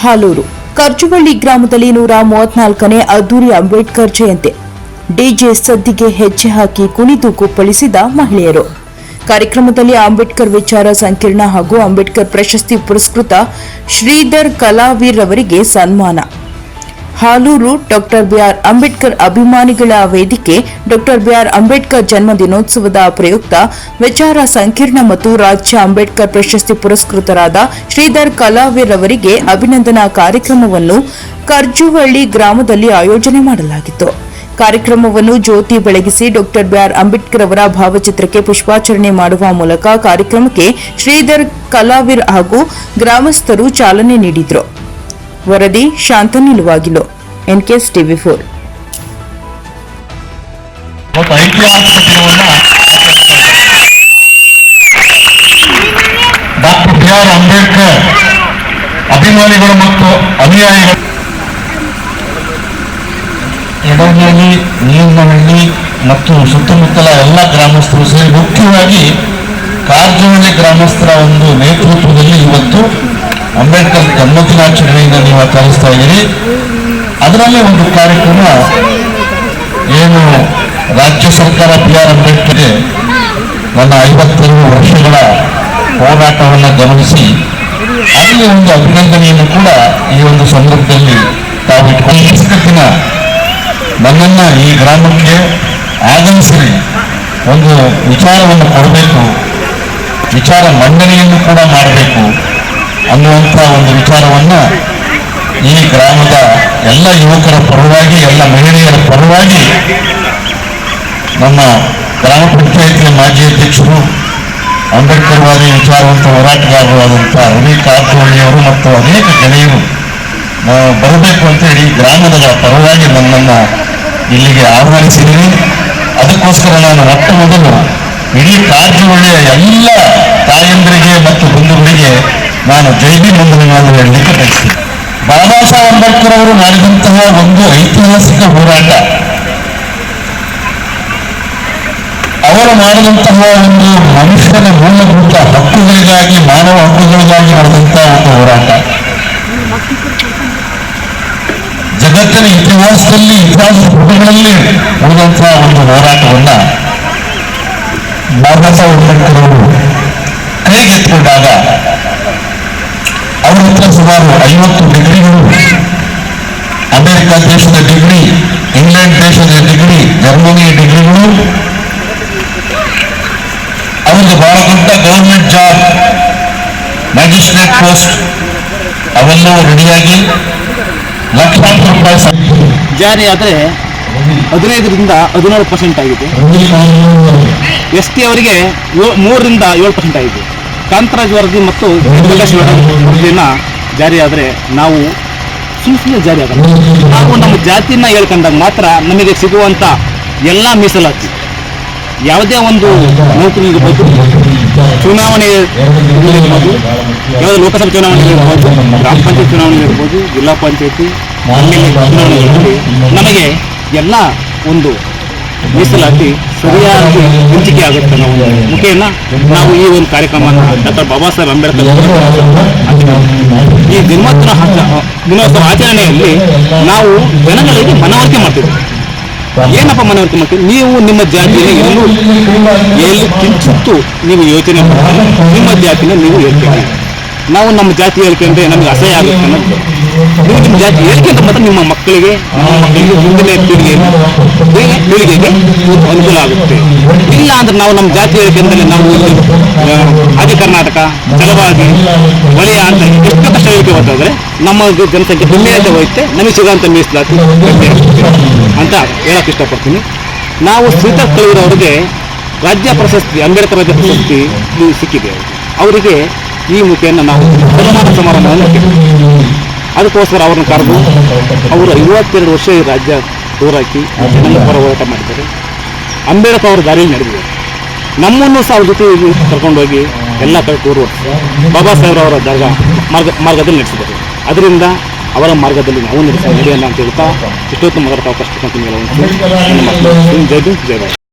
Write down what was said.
ಹಾಲೂರು ಕರ್ಜುವಳ್ಳಿ ಗ್ರಾಮದಲ್ಲಿ 134ನೇ ಅದ್ದೂರಿ ಅಂಬೇಡ್ಕರ್ ಜಯಂತಿ. ಡಿಜೆ ಸದ್ದಿಗೆ ಹೆಜ್ಜೆ ಹಾಕಿ ಕುಣಿದು ಕುಪ್ಪಳಿಸಿದ ಮಹಿಳೆಯರು. ಕಾರ್ಯಕ್ರಮದಲ್ಲಿ ಅಂಬೇಡ್ಕರ್ ವಿಚಾರ ಸಂಕಿರಣ ಹಾಗೂ ಅಂಬೇಡ್ಕರ್ ಪ್ರಶಸ್ತಿ ಪುರಸ್ಕೃತ ಶ್ರೀಧರ್ ಕಲಾವೀರ್ ಅವರಿಗೆ ಸನ್ಮಾನ. ಹಾಲೂರು ಡಾಕ್ಟರ್ ಬಿಆರ್ ಅಂಬೇಡ್ಕರ್ ಅಭಿಮಾನಿಗಳ ವೇದಿಕೆ ಡಾಕ್ಟರ್ ಬಿಆರ್ ಅಂಬೇಡ್ಕರ್ ಜನ್ಮ ದಿನೋತ್ಸವದ ಪ್ರಯುಕ್ತ ವಿಚಾರ ಸಂಕಿರಣ ಮತ್ತು ರಾಜ್ಯ ಅಂಬೇಡ್ಕರ್ ಪ್ರಶಸ್ತಿ ಪುರಸ್ಕೃತರಾದ ಶ್ರೀಧರ್ ಕಲಾವೀರ್ ಅವರಿಗೆ ಅಭಿನಂದನಾ ಕಾರ್ಯಕ್ರಮವನ್ನು ಕರ್ಜುವಳ್ಳಿ ಗ್ರಾಮದಲ್ಲಿ ಆಯೋಜನೆ ಮಾಡಲಾಗಿತ್ತು. ಕಾರ್ಯಕ್ರಮವನ್ನು ಜ್ಯೋತಿ ಬೆಳಗಿಸಿ ಡಾಕ್ಟರ್ ಬಿಆರ್ ಅಂಬೇಡ್ಕರ್ ಅವರ ಭಾವಚಿತ್ರಕ್ಕೆ ಪುಷ್ಪಾರ್ಚನೆ ಮಾಡುವ ಮೂಲಕ ಕಾರ್ಯಕ್ರಮಕ್ಕೆ ಶ್ರೀಧರ್ ಕಲಾವೀರ್ ಹಾಗೂ ಗ್ರಾಮಸ್ಥರು ಚಾಲನೆ ನೀಡಿದರು. ವರದಿ ಶಾಂತ ನಿಲುವಾಗಿಲು, ಎನ್ಕೆಎಸ್ ಟಿವಿ4. ಡಾಕ್ಟರ್ ಬಿ ಆರ್ ಅಂಬೇಡ್ಕರ್ ಅಭಿಮಾನಿಗಳು ಮತ್ತು ಅನುಯಾಯಿಗಳು ಎಡಹಳ್ಳಿ, ನೀರಿನಹಳ್ಳಿ ಮತ್ತು ಸುತ್ತಮುತ್ತಲ ಎಲ್ಲ ಗ್ರಾಮಸ್ಥರು ಸೇರಿ ಮುಖ್ಯವಾಗಿ ಕಾರಜೋಳಿ ಗ್ರಾಮಸ್ಥರ ಒಂದು ನೇತೃತ್ವದಲ್ಲಿ ಇವತ್ತು ಅಂಬೇಡ್ಕರ್ ಜನ್ಮದಿನಾಚರಣೆಯಿಂದ ನೀವು ಆಚರಿಸ್ತಾ ಇದ್ದೀರಿ. ಅದರಲ್ಲಿ ಒಂದು ಕಾರ್ಯಕ್ರಮ ಏನು ರಾಜ್ಯ ಸರ್ಕಾರ ಬಿ ಆರ್ ಅಂಬೇಡ್ಕರ್ಗೆ ನನ್ನ 52 ವರ್ಷಗಳ ಹೋರಾಟವನ್ನು ಗಮನಿಸಿ ಅಲ್ಲಿ ಒಂದು ಅಭಿನಂದನೆಯನ್ನು ಕೂಡ ಈ ಒಂದು ಸಂದರ್ಭದಲ್ಲಿ ತಾವು ಇಟ್ಕೊಂಡಿನ ನನ್ನನ್ನು ಈ ಗ್ರಾಮಕ್ಕೆ ಆಗಮಿಸಿ ಒಂದು ವಿಚಾರವನ್ನು ಕೊಡಬೇಕು, ವಿಚಾರ ಮಂಡನೆಯನ್ನು ಕೂಡ ಮಾಡಬೇಕು ಅನ್ನುವಂಥ ಒಂದು ವಿಚಾರವನ್ನು ಈ ಗ್ರಾಮದ ಎಲ್ಲ ಯುವಕರ ಪರವಾಗಿ, ಎಲ್ಲ ಮಹಿಳೆಯರ ಪರವಾಗಿ ನಮ್ಮ ಗ್ರಾಮ ಪಂಚಾಯಿತಿಯ ಮಾಜಿ ಅಧ್ಯಕ್ಷರು, ಅಂಬೇಡ್ಕರ್ ವಾದಿ ವಿಚಾರವಂತ ಹೋರಾಟಗಾರರಾದಂಥ ರವಿ ಕಾರಜೋಳಿಯವರು ಮತ್ತು ಅನೇಕ ಗೆಳೆಯರು ಬರಬೇಕು ಅಂತ ಹೇಳಿ ಗ್ರಾಮದ ಪರವಾಗಿ ನನ್ನನ್ನು ಇಲ್ಲಿಗೆ ಆಹ್ವಾನಿಸಿದ್ದೀನಿ. ಅದಕ್ಕೋಸ್ಕರ ನಾನು ಮೊಟ್ಟ ಮೊದಲು ಇಡೀ ಕಾರಜೋಳಿಯ ಎಲ್ಲ ತಾಯಂದರಿಗೆ ಮತ್ತು ಬಂಧುಗಳಿಗೆ ನಾನು ಜೈವಿನಂದನೆಯನ್ನು ಹೇಳಲಿಕ್ಕೆ ಬಯಸ್ತೀನಿ. ಬಾಬಾ ಸಾಹೇಬ್ ಅಂಬೇಡ್ಕರ್ ಅವರು ಮಾಡಿದಂತಹ ಒಂದು ಐತಿಹಾಸಿಕ ಹೋರಾಟ, ಅವರು ಮಾಡಿದಂತಹ ಒಂದು ಮನುಷ್ಯನ ಮೂಲಭೂತ ಹಕ್ಕುಗಳಿಗಾಗಿ, ಮಾನವ ಹಕ್ಕುಗಳಿಗಾಗಿ ನಡೆದಂತಹ ಒಂದು ಹೋರಾಟ ಜಗತ್ತಿನ ಇತಿಹಾಸದ ಪುಟಗಳಲ್ಲಿ ಉಳಿದಂತಹ ಒಂದು ಹೋರಾಟವನ್ನ ಬಾಬಾ ಸಾಹೇಬ್ ಅಂಬೇಡ್ಕರ್ ಅವರು ಕೈಗೆತ್ತಿಕೊಂಡಾಗ ಅವರ ಹತ್ರ ಸುಮಾರು 50 ಡಿಗ್ರಿಗಳು, ಅಮೆರಿಕ ದೇಶದ ಡಿಗ್ರಿ, ಇಂಗ್ಲೆಂಡ್ ದೇಶದ ಡಿಗ್ರಿ, ಜರ್ಮನಿಯ ಡಿಗ್ರಿಗಳು, ಅವರಿಗೆ ಬಹಳ ದೊಡ್ಡ ಗವರ್ಮೆಂಟ್ ಜಾಬ್, ಮ್ಯಾಜಿಸ್ಟ್ರೇಟ್ ಪೋಸ್ಟ್ ಅವೆಲ್ಲವೂ ರೆಡಿಯಾಗಿ ಲಕ್ಷಾಂತರ ರೂಪಾಯಿ ಜಾರಿ ಆದರೆ 15ರಿಂದ 17% ಆಗಿದೆ. ST ಅವರಿಗೆ 3ರಿಂದ 7% ಆಗಿದೆ. ಕಾಂತರಾಜ್ ವರದಿ ಮತ್ತು ವರದಿನ ಜಾರಿ ಆದರೆ ನಾವು ಸುಮ್ಮನೆ ಜಾರಿ ಆಗಲ್ಲ. ನಾವು ನಮ್ಮ ಜಾತಿಯನ್ನು ಹೇಳ್ಕೊಂಡಾಗ ಮಾತ್ರ ನಮಗೆ ಸಿಗುವಂಥ ಎಲ್ಲ ಮೀಸಲಾತಿ, ಯಾವುದೇ ಒಂದು ನೌಕರಿ ಇರ್ಬೋದು, ಚುನಾವಣೆ ಇರ್ಬೋದು, ಯಾವುದೇ ಲೋಕಸಭಾ ಚುನಾವಣೆ ಇರ್ಬೋದು, ಗ್ರಾಮ ಪಂಚಾಯತ್ ಚುನಾವಣೆ ಇರ್ಬೋದು, ಜಿಲ್ಲಾ ಪಂಚಾಯತಿ ಚುನಾವಣೆಗಳಲ್ಲಿ ನಮಗೆ ಎಲ್ಲ ಒಂದು ಮೀಸಲಾತಿ ಸರಿಯಾಗಿ ಹಂಚಿಕೆ ಆಗುತ್ತೆ. ನಾವು ಮುಖೇನ ನಾವು ಈ ಒಂದು ಕಾರ್ಯಕ್ರಮವನ್ನು ಡಾಕ್ಟರ್ ಬಾಬಾ ಸಾಹೇಬ್ ಅಂಬೇಡ್ಕರ್ ಈ ದಿನೋತ್ಸವ ಆಚರಣೆಯಲ್ಲಿ ನಾವು ಜನಗಳಿಗೆ ಮನವರಿಕೆ ಮಾಡ್ತೀವಿ. ಏನಪ್ಪ ಮನವರಿಕೆ ಮಾಡ್ತೀವಿ? ನೀವು ನಿಮ್ಮ ಜಾತಿಯನ್ನು ಎಲ್ಲಿ ಕಿಂಚಿತ್ತು ನೀವು ಯೋಚನೆ ಮಾಡಿ ನಿಮ್ಮ ಜಾತಿನ ನೀವು ಹೇಳ್ತೀವಿ. ನಾವು ನಮ್ಮ ಜಾತಿ ಹೇಳ್ಕೊಂಡ್ರೆ ನಮಗೆ ಅಸಹ್ಯ ಆಗುತ್ತೆ ಅನ್ನೋದು. ನೀವು ನಿಮ್ಮ ಜಾತಿ ಹೇಳ್ಕೊಂಡ್ರೆ ಮಾತ್ರ ನಿಮ್ಮ ಮಕ್ಕಳಿಗೆ ಮುಂದಿನ ಪೀಳಿಗೆಗೆ ಅನುಕೂಲ ಆಗುತ್ತೆ. ಇಲ್ಲ ಅಂದ್ರೆ ನಾವು ನಮ್ಮ ಜಾತಿ ಹೇಳ್ಕೊಂಡ್ರೆ ನಾವು ಆದಿ ಕರ್ನಾಟಕ, ಜಲವಾದಿ, ವಲಯ ಅಂತ ಎಷ್ಟು ಕಷ್ಟ ಹೇಳಿಕೆ ಹೋದ್ರೆ ನಮ್ಮ ಜನಸಂಖ್ಯೆ ಕಮ್ಮಿ ಅಂತ ಹೋಗುತ್ತೆ, ನಮಗೆ ಸಿಗೋಂಥ ಮೀಸಲಾತಿ ಅಂತ ಹೇಳಕ್ಕೆ ಇಷ್ಟಪಡ್ತೀನಿ. ನಾವು ಶ್ರೀಧರ್ ಕಲಾವೀರ್ ಅವರಿಗೆ ರಾಜ್ಯ ಪ್ರಶಸ್ತಿ, ಅಂಬೇಡ್ಕರ್ ರಾಜ್ಯ ಪ್ರಶಸ್ತಿ ಸಿಕ್ಕಿದೆ. ಅವರಿಗೆ ಈ ಮುಖೇನ ನಾವು ಸನ್ಮಾನ ಸಮಾರಂಭವನ್ನು ಅದಕ್ಕೋಸ್ಕರ ಅವ್ರನ್ನ ಕರೆದು ಅವರು 52 ವರ್ಷ ಈ ರಾಜ್ಯ ಹೋರಾಕಿ ಜನಗಳ ಪರ ಹೋರಾಟ ಮಾಡಿದ್ದಾರೆ. ಅಂಬೇಡ್ಕರ್ ಅವರ ದಾರಿಯಲ್ಲಿ ನಡೆದಿದ್ದಾರೆ. ನಮ್ಮನ್ನು ಸಹ ಅವ್ರ ಜೊತೆ ಕರ್ಕೊಂಡೋಗಿ ಎಲ್ಲ ಕಡೆ ಟೂರ್ ಬಾಬಾ ಸಾಹೇಬ್ ಅವರ ಮಾರ್ಗದಲ್ಲಿ ನಡೆಸಿದ್ದಾರೆ. ಅದರಿಂದ ಅವರ ಮಾರ್ಗದಲ್ಲಿ ನಾವು ನಡೆಯೋಣ ಅಂತ ಹೇಳ್ತಾ ಇಷ್ಟೊತ್ತು ಮಾತಾಡ್ತಾ ಅವಕಾಶ ಕೊಡ್ತೀನಿ. ಜೈ ಭೀಮ್, ಜೈ ಭಾರತ್.